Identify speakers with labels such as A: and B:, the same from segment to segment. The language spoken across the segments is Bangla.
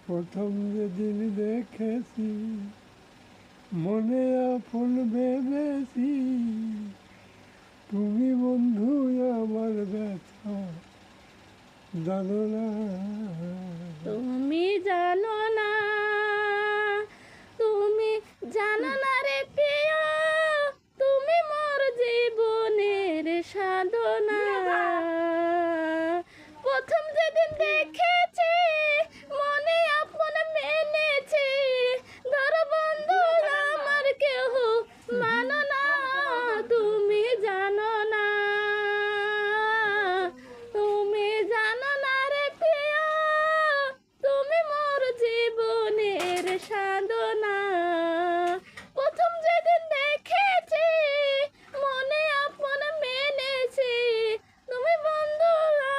A: প্রথম যেদিন দেখেছি মনে আপন ভেবেছি, তুমি বন্ধু আমার ব্যথা জানো না।
B: তুমি জানো না, তুমি জানো না রে প্রিয়, তুমি মোর জীবনের সাধনা। প্রথম যেদিন দেখেছি মনে আপন মেনেছি, ধর বন্ধু আমার কেহ মানো না। তুমি জানো না, তুমি জানো না রে প্রিয়, তুমি মোর জীবনের সাধনা। প্রথম যেদিন দেখেছি মনে আপন মেনেছি, তুমি বন্ধু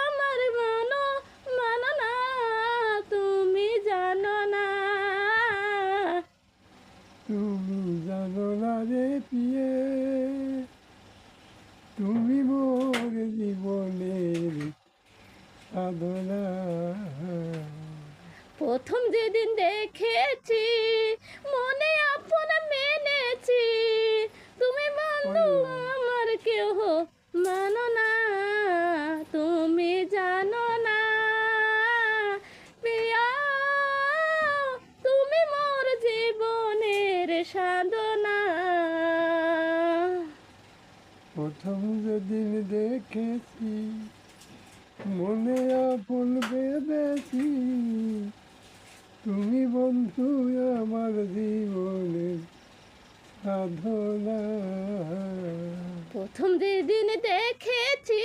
B: আমার মানো না। তুমি জানো না,
A: তুমি জানো না রে প্রিয়ে, তুমি মোর জীবনের সাধনা।
B: প্রথম যেদিন দেখেছি মনে আপন মেনেছি, তুমি বন্ধু আমার কেহ মানো না। তুমি জানো না প্রিয়া, তুমি মোর জীবনের সাধনা।
A: প্রথম যেদিন দেখেছি মনে আপন ভেবেছি, তুমি বন্ধু আমার জীবনের সাধনা।
B: প্রথম যেদিন দেখেছি